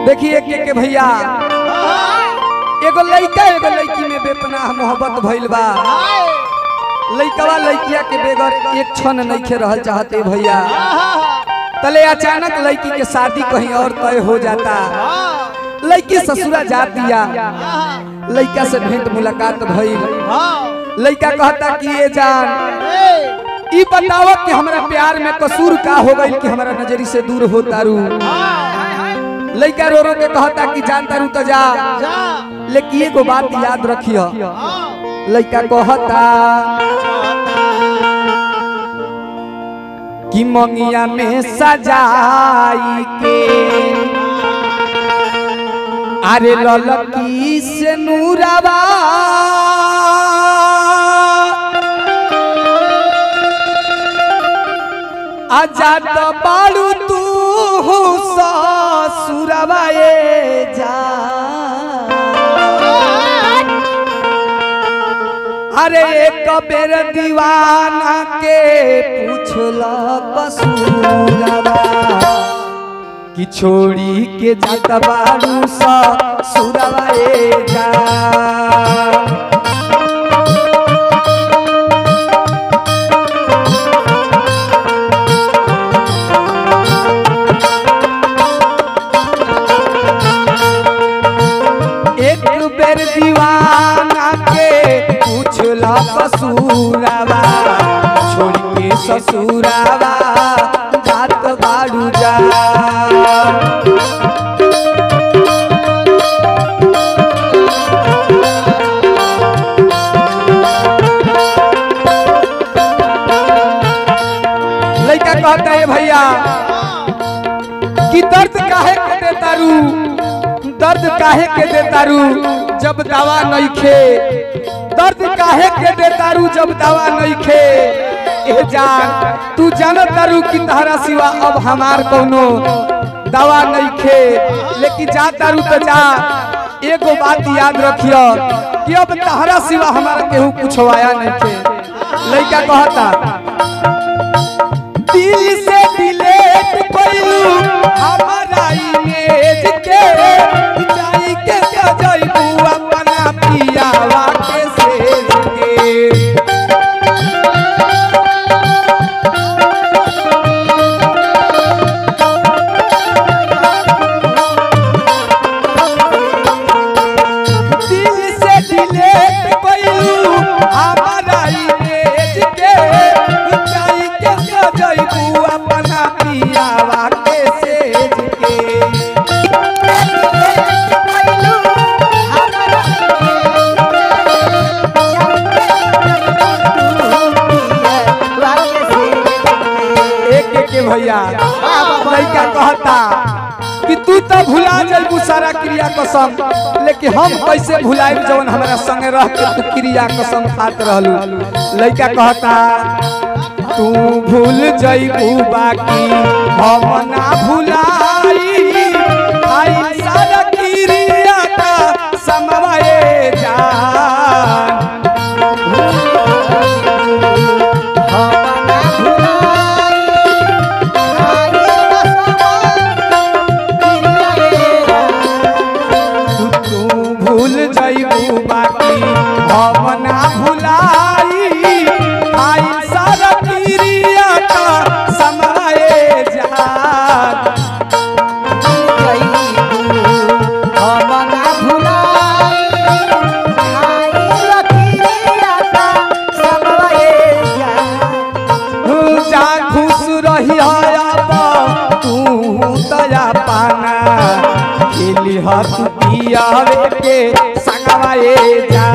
देखिए के भैया एगो लड़का एगो लड़की में बेपनाह मोहब्बत भइल बा। लड़कवा लड़किया के बेगर एक क्षण नहीं रहल चाहते भैया। तले अचानक लड़की के शादी कहीं और तय हो जाता। लड़की ससुरा जा दिया, लड़का से भेंट मुलाकात भइल। लड़का कहता कि ये जान ई बताओ कि हमारा प्यार में कसूर का हो गई कि हमारा नजरी से दूर हो तारू। लड़का रो रो के कहता कि जान तारू तो जा, लेकिन एगो बात याद रखियो। लड़का कहता कि मंगिया में सजाई के अरे ललकी से नूरावा आजा तो बालू तू ससुरवा जा। अरे एक बेर दीवाना के पूछला कसूरवा कि छोड़ी के जात बालू ससुरवा जा। दीवाना के पूछला कसूरवा छोड़ के ससुरवा जात बाड़ू जा। लड़का कहता है भैया कि दर्द काहे के देता रू, दर्द काहे के देता रू जब दवा नहीं खे। दर्द काहे के देता रू जब दवा नहीं खे। ए जान तू जानत तारू कि तहरा सिवा अब हमार कोनो दवा नहीं खे। लेकिन जा तारू तो जा, एगो बात याद रखियो कि अब तहरा सिवा हमारा केहू कुछ आया नहीं खे। लड़का कहता दिल से डिलीट कइलू हमारा इमेज के जाई के जाइबू अपना पियावा के सेज के। दिल से डिलीट कइलू हमारा इमेज के जाई के जाइबू अपना पियावा के सेज के। भैया लड़का कहता कि तू तो भुला जाइबू सारा क्रिया कसम, लेकिन हम कैसे भुलाइब जवन हमारा संगे रह के तू क्रिया कसम खात रहलू। लड़का कहता तू भूल जाइबू बाकी हम ना भुलाई आई सारा क्रिया का समवाए जान। जाइबू बाकी हम ना भुलाई आई सारा क्रिया का समय जा। हम ना भुलाई आई क्रिया का समय जा। खुश रही तू दया पाना खेली हाथ पियावे के संगवाए जा।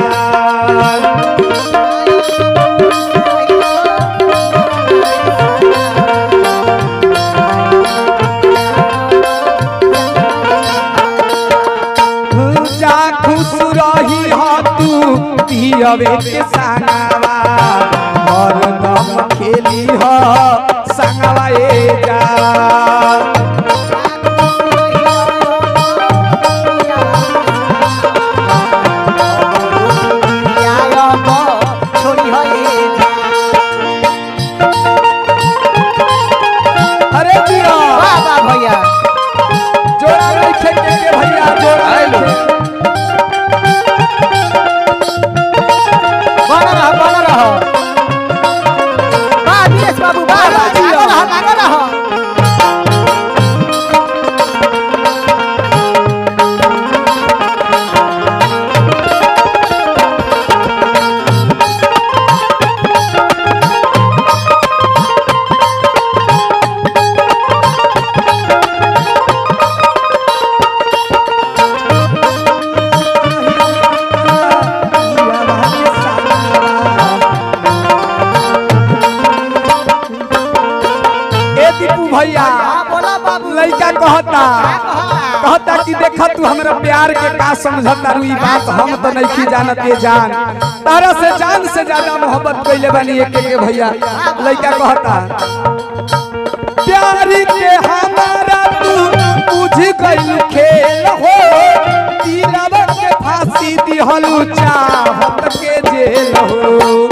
जा खुश रही तू पियावे के संगवा हरदम खेली हो संगवाए जा। भैया जोड़ा नहीं खेल के कहता कि देखा तू हमरा प्यार के का समझता रू, ई बात हम तो नहीं की जानत ये जान, तारा से जान से ज्यादा मोहब्बत कइले बानी एक के भैया। लइका कहता प्यार के हमारा तू बुझ गइल खेल हो, दिलवा के फांसी दिहलू चाहत के जेल हो।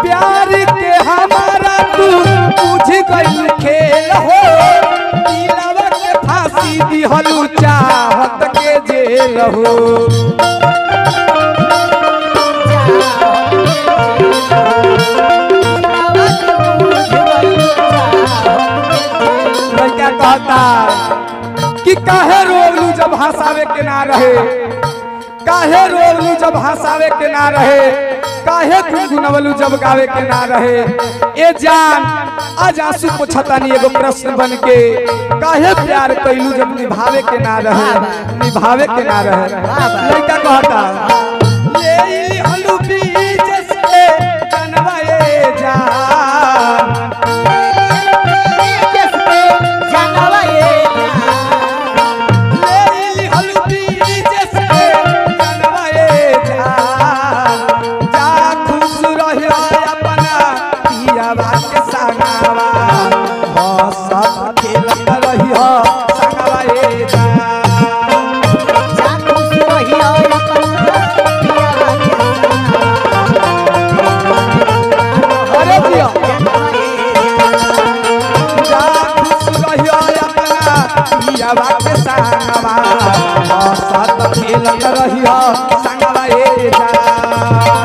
प्यार के हमारा तू बुझ गइल खेल हो, दिलवा के फांसी दिहलू चाहत के जेल हो। क्या कहता कि काहे रोलू जब हंसावे के ना रहे, काहे रोलू जब हंसावे के ना रहे, काहे गुनगुनवलू जब गावे के ना रहे। ए जान आज आंसू पोछतानी एगो प्रश्न बन के, काहे प्यार कइलू जब निभावे के ना रहे, निभावे के ना रहे। लड़का कहता ले लिहलू बीज से जनवाए जान, संगवा ए जा।